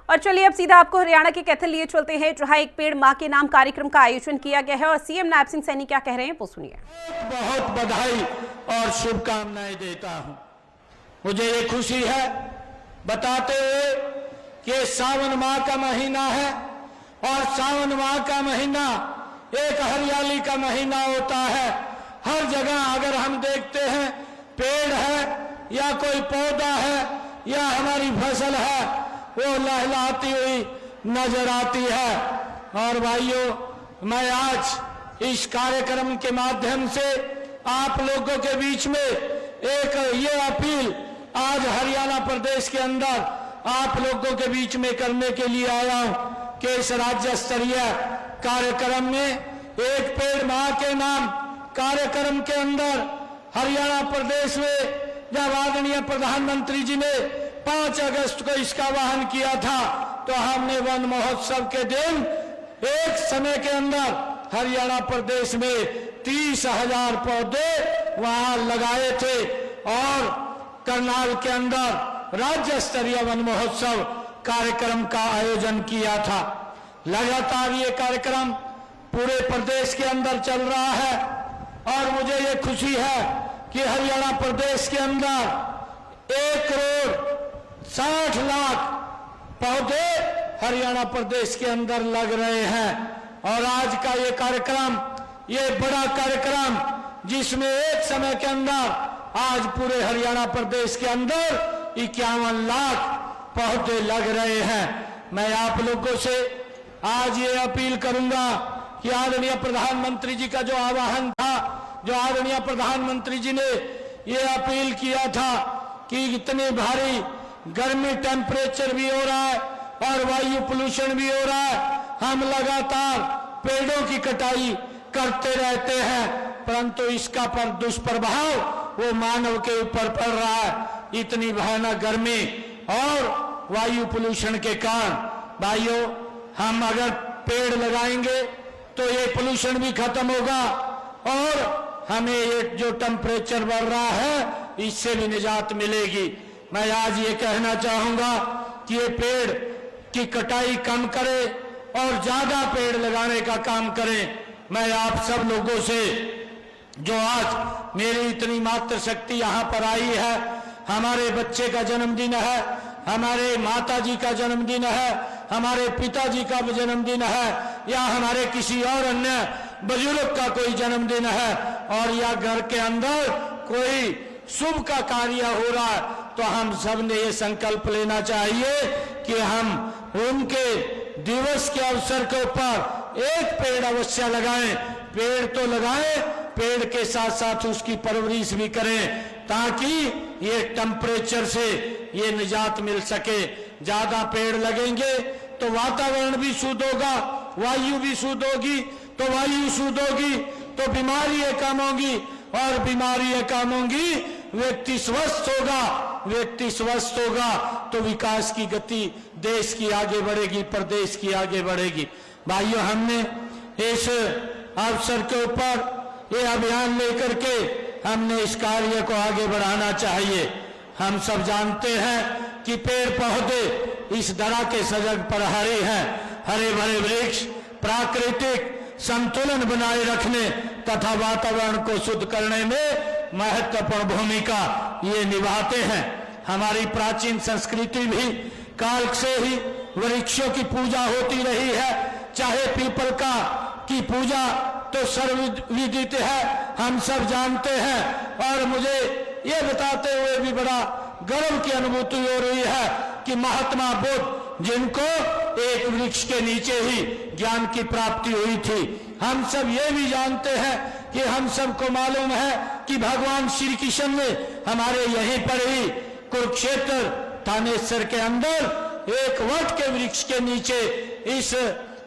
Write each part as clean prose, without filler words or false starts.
और चलिए अब सीधा आपको हरियाणा के कैथल लिए चलते हैं, जहां एक पेड़ मां के नाम कार्यक्रम का आयोजन किया गया है और सीएम नायब सिंह सैनी क्या कह रहे हैं वो सुनिए। बहुत बधाई और शुभकामनाएं देता हूं। मुझे ये खुशी है बताते हुए कि सावन माह का महीना है और सावन माह का महीना एक हरियाली का महीना होता है। हर जगह अगर हम देखते हैं पेड़ है या कोई पौधा है या हमारी फसल है वो लहलहाती हुई नजर आती है। और भाइयों, मैं आज इस कार्यक्रम के माध्यम से आप लोगों के बीच में एक ये अपील आज हरियाणा प्रदेश के अंदर आप लोगों के बीच में करने के लिए आया हूं कि इस राज्य स्तरीय कार्यक्रम में एक पेड़ मां के नाम कार्यक्रम के अंदर हरियाणा प्रदेश में जब आदरणीय प्रधानमंत्री जी ने 5 अगस्त को इसका आह्वान किया था तो हमने वन महोत्सव के दिन एक समय के अंदर हरियाणा प्रदेश में 30,000 पौधे वहां लगाए थे और करनाल के अंदर राज्य स्तरीय वन महोत्सव कार्यक्रम का आयोजन किया था। लगातार ये कार्यक्रम पूरे प्रदेश के अंदर चल रहा है और मुझे ये खुशी है कि हरियाणा प्रदेश के अंदर 1,60,00,000 पौधे हरियाणा प्रदेश के अंदर लग रहे हैं। और आज का ये कार्यक्रम, ये बड़ा कार्यक्रम जिसमें एक समय के अंदर आज पूरे हरियाणा प्रदेश के अंदर 51 लाख पौधे लग रहे हैं। मैं आप लोगों से आज ये अपील करूंगा कि आदरणीय प्रधानमंत्री जी का जो आह्वान था, जो आदरणीय प्रधानमंत्री जी ने ये अपील किया था कि इतनी भारी गर्मी टेम्परेचर भी हो रहा है और वायु पोल्यूशन भी हो रहा है, हम लगातार पेड़ों की कटाई करते रहते हैं परंतु इसका पर दुष्प्रभाव वो मानव के ऊपर पड़ रहा है। इतनी भयानक गर्मी और वायु पोल्यूशन के कारण भाइयों, हम अगर पेड़ लगाएंगे तो ये पोल्यूशन भी खत्म होगा और हमें ये जो टेम्परेचर बढ़ रहा है इससे भी निजात मिलेगी। मैं आज ये कहना चाहूंगा कि ये पेड़ की कटाई कम करें और ज्यादा पेड़ लगाने का काम करें। मैं आप सब लोगों से, जो आज मेरी इतनी मात्र शक्ति यहाँ पर आई है, हमारे बच्चे का जन्मदिन है, हमारे माता जी का जन्मदिन है, हमारे पिताजी का जन्मदिन है या हमारे किसी और अन्य बुजुर्ग का कोई जन्मदिन है और या घर के अंदर कोई शुभ का कार्य हो रहा है तो हम सब ने ये संकल्प लेना चाहिए कि हम उनके दिवस के अवसर के ऊपर एक पेड़ अवश्य लगाएं। पेड़ तो लगाएं, पेड़ के साथ साथ उसकी परवरिश भी करें ताकि ये टेम्परेचर से ये निजात मिल सके। ज्यादा पेड़ लगेंगे तो वातावरण भी शुद्ध होगा, वायु भी शुद्ध होगी, तो वायु शुद्ध होगी तो बीमारियां कम होंगी और बीमारियां कम होंगी, व्यक्ति स्वस्थ होगा, व्यक्ति स्वस्थ होगा तो विकास की गति देश की आगे बढ़ेगी, प्रदेश की आगे बढ़ेगी। भाइयों, हमने इस अवसर के ऊपर ये अभियान लेकर के हमने इस कार्य को आगे बढ़ाना चाहिए। हम सब जानते हैं कि पेड़ पौधे इस धरा के सजग प्रहरी हैं। हरे भरे वृक्ष प्राकृतिक संतुलन बनाए रखने तथा वातावरण को शुद्ध करने में महत्वपूर्ण भूमिका ये निभाते हैं। हमारी प्राचीन संस्कृति भी काल से ही वृक्षों की पूजा होती रही है, चाहे पीपल का की पूजा तो सर्वविदित है, हम सब जानते हैं। और मुझे ये बताते हुए भी बड़ा गर्व की अनुभूति हो रही है कि महात्मा बुद्ध, जिनको एक वृक्ष के नीचे ही ज्ञान की प्राप्ति हुई थी, हम सब ये भी जानते हैं कि हम सबको मालूम है कि भगवान श्री कृष्ण ने हमारे यहीं पर ही कुरुक्षेत्र थानेश्वर के अंदर एक वट के वृक्ष के नीचे इस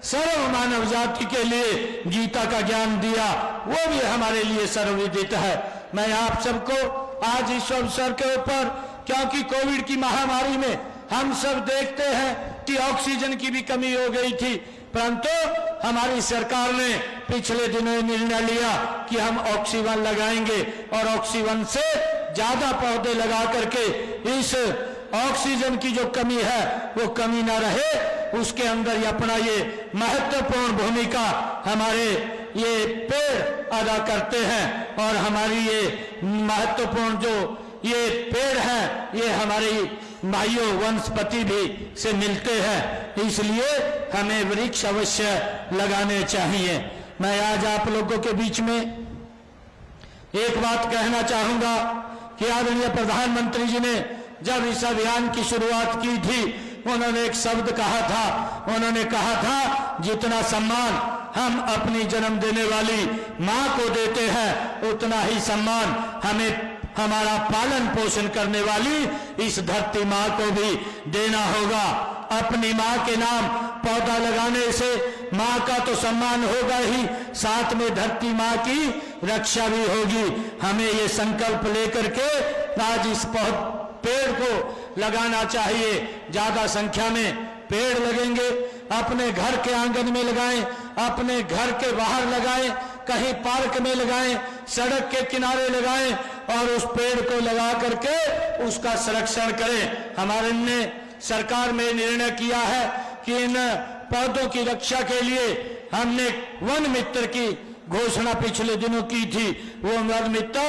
सर्व मानव जाति के लिए गीता का ज्ञान दिया, वो भी हमारे लिए सर्वविदित है। मैं आप सबको आज इस अवसर के ऊपर, क्योंकि कोविड की महामारी में हम सब देखते हैं कि ऑक्सीजन की भी कमी हो गई थी, परंतु हमारी सरकार ने पिछले दिनों निर्णय लिया कि हम ऑक्सीवन लगाएंगे और ऑक्सीवन से ज्यादा पौधे लगा करके इस ऑक्सीजन की जो कमी है वो कमी ना रहे, उसके अंदर अपना ये महत्वपूर्ण भूमिका हमारे ये पेड़ अदा करते हैं। और हमारी ये महत्वपूर्ण जो ये पेड़ हैं ये हमारी भाइयों वनस्पति भी से मिलते हैं, इसलिए हमें वृक्ष अवश्य लगाने चाहिए। मैं आज आप लोगों के बीच में एक बात कहना चाहूंगा कि आदरणीय प्रधानमंत्री जी ने जब इस अभियान की शुरुआत की थी, उन्होंने एक शब्द कहा था, उन्होंने कहा था जितना सम्मान हम अपनी जन्म देने वाली माँ को देते हैं उतना ही सम्मान हमें हमारा पालन पोषण करने वाली इस धरती माँ को भी देना होगा। अपनी माँ के नाम पौधा लगाने से माँ का तो सम्मान होगा ही, साथ में धरती माँ की रक्षा भी होगी। हमें ये संकल्प लेकर के आज इस पेड़ को लगाना चाहिए। ज्यादा संख्या में पेड़ लगेंगे, अपने घर के आंगन में लगाएं, अपने घर के बाहर लगाएं, कहीं पार्क में लगाएं, सड़क के किनारे लगाएं और उस पेड़ को लगा करके उसका संरक्षण करें। हमारे ने सरकार में निर्णय किया है कि इन पौधों की रक्षा के लिए हमने वन मित्र की घोषणा पिछले दिनों की थी। वो वन मित्र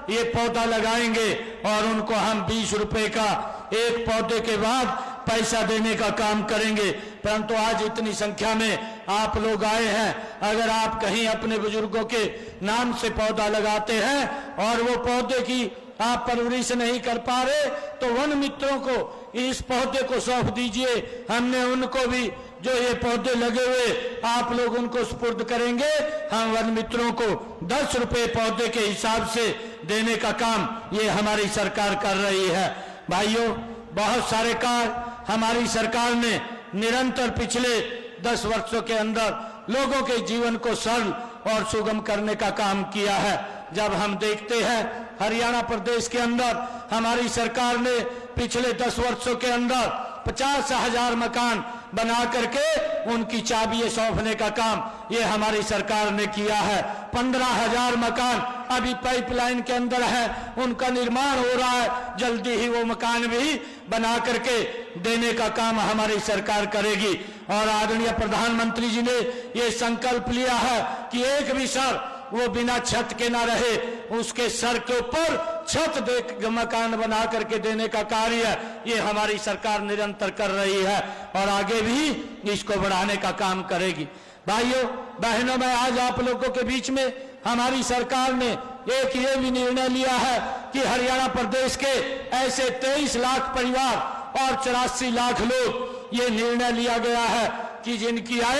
ये पौधा लगाएंगे और उनको हम 20 रुपए का एक पौधे के बाद पैसा देने का काम करेंगे। परंतु आज इतनी संख्या में आप लोग आए हैं, अगर आप कहीं अपने बुजुर्गों के नाम से पौधा लगाते हैं और वो पौधे की आप परवरिश नहीं कर पा रहे, तो वन मित्रों को इस पौधे को सौंप दीजिए। हमने उनको भी जो ये पौधे लगे हुए आप लोग उनको सुपुर्द करेंगे। हम वन मित्रों को 10 रुपए पौधे के हिसाब से देने का काम ये हमारी सरकार कर रही है। भाइयों, बहुत सारे कार्य हमारी सरकार ने निरंतर पिछले 10 वर्षों के अंदर लोगों के जीवन को सरल और सुगम करने का काम किया है। जब हम देखते हैं हरियाणा प्रदेश के अंदर हमारी सरकार ने पिछले 10 वर्षों के अंदर 50,000 मकान बना करके उनकी चाबियां सौंपने का काम ये हमारी सरकार ने किया है। 15,000 मकान अभी पाइपलाइन के अंदर है, उनका निर्माण हो रहा है, जल्दी ही वो मकान भी बना करके देने का काम हमारी सरकार करेगी। और आदरणीय प्रधानमंत्री जी ने ये संकल्प लिया है कि एक भी सर वो बिना छत के ना रहे, उसके सर के ऊपर छत दे मकान बना करके देने का कार्य ये हमारी सरकार निरंतर कर रही है और आगे भी इसको बढ़ाने का काम करेगी। भाइयों बहनों, मैं आज आप लोगों के बीच में हमारी सरकार ने एक ये भी निर्णय लिया है कि हरियाणा प्रदेश के ऐसे 23 लाख परिवार और 84 लाख लोग, ये निर्णय लिया गया है कि जिनकी आय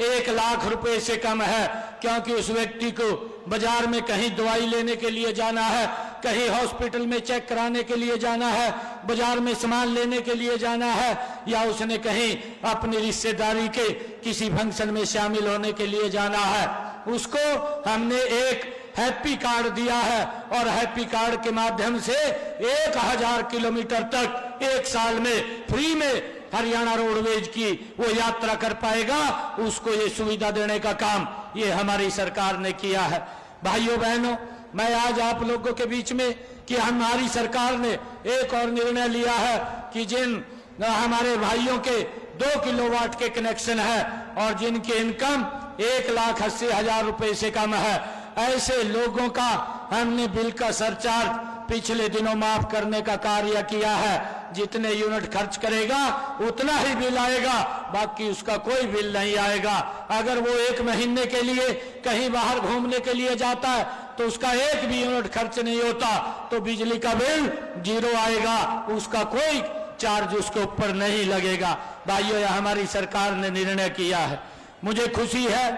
1 लाख रुपए से कम है, क्योंकि उस व्यक्ति को बाजार में कहीं दवाई लेने के लिए जाना है, कहीं हॉस्पिटल में चेक कराने के लिए जाना है, बाजार में सामान लेने के लिए जाना है, या उसने कहीं अपनी रिश्तेदारी के किसी फंक्शन में शामिल होने के लिए जाना है, उसको हमने एक हैप्पी कार्ड दिया है और हैप्पी कार्ड के माध्यम से 1000 किलोमीटर तक 1 साल में फ्री में हरियाणा रोडवेज की वो यात्रा कर पाएगा। उसको ये सुविधा देने का काम ये हमारी सरकार ने किया है। भाइयों बहनों, मैं आज आप लोगों के बीच में कि हमारी सरकार ने एक और निर्णय लिया है कि जिन हमारे भाइयों के 2 किलोवाट के कनेक्शन है और जिनकी इनकम 1,80,000 रुपए से कम है, ऐसे लोगों का हमने बिल का सरचार्ज पिछले दिनों माफ करने का कार्य किया है। जितने यूनिट खर्च करेगा उतना ही बिल आएगा, बाकी उसका कोई बिल नहीं आएगा। अगर वो 1 महीने के लिए कहीं बाहर घूमने के लिए जाता है तो उसका 1 भी यूनिट खर्च नहीं होता, तो बिजली का बिल 0 आएगा, उसका कोई चार्ज उसके ऊपर नहीं लगेगा। भाइयों, यह हमारी सरकार ने निर्णय किया है। मुझे खुशी है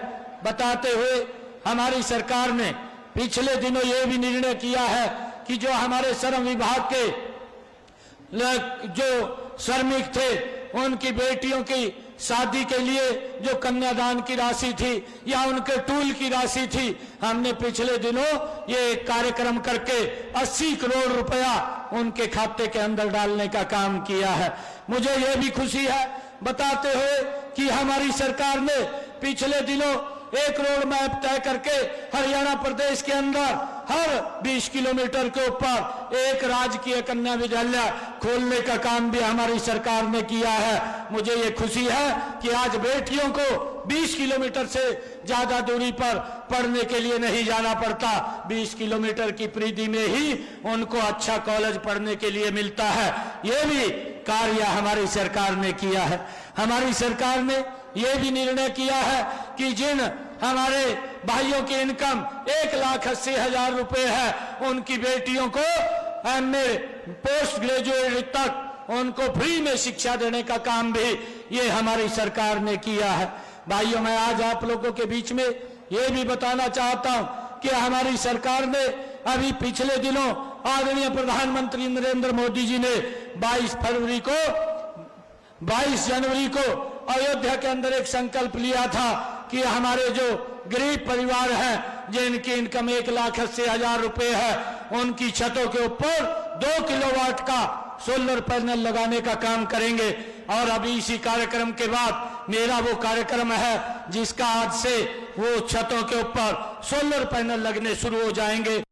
बताते हुए हमारी सरकार ने पिछले दिनों ये भी निर्णय किया है कि जो हमारे श्रम विभाग के जो श्रमिक थे उनकी बेटियों की शादी के लिए जो कन्यादान की राशि थी या उनके टूल की राशि थी, हमने पिछले दिनों ये कार्यक्रम करके 80 करोड़ रुपया उनके खाते के अंदर डालने का काम किया है। मुझे ये भी खुशी है बताते हुए कि हमारी सरकार ने पिछले दिनों एक रोड मैप तय करके हरियाणा प्रदेश के अंदर हर 20 किलोमीटर के ऊपर एक राजकीय कन्या विद्यालय खोलने का काम भी हमारी सरकार ने किया है। मुझे ये खुशी है कि आज बेटियों को 20 किलोमीटर से ज्यादा दूरी पर पढ़ने के लिए नहीं जाना पड़ता। 20 किलोमीटर की परिधि में ही उनको अच्छा कॉलेज पढ़ने के लिए मिलता है। ये भी कार्य हमारी सरकार ने किया है। हमारी सरकार ने यह भी निर्णय किया है कि जिन हमारे भाइयों की इनकम 1,80,000 रुपए है, उनकी बेटियों को एमए पोस्ट ग्रेजुएट तक उनको फ्री में शिक्षा देने का काम भी ये हमारी सरकार ने किया है। भाइयों, मैं आज आप लोगों के बीच में ये भी बताना चाहता हूं कि हमारी सरकार ने अभी पिछले दिनों आदरणीय प्रधानमंत्री नरेंद्र मोदी जी ने 22 जनवरी को अयोध्या के अंदर एक संकल्प लिया था कि हमारे जो गरीब परिवार हैं, जिनकी इनकम 1,80,000 रुपए है, उनकी छतों के ऊपर 2 किलोवाट का सोलर पैनल लगाने का काम करेंगे। और अभी इसी कार्यक्रम के बाद मेरा वो कार्यक्रम है जिसका आज से वो छतों के ऊपर सोलर पैनल लगने शुरू हो जाएंगे।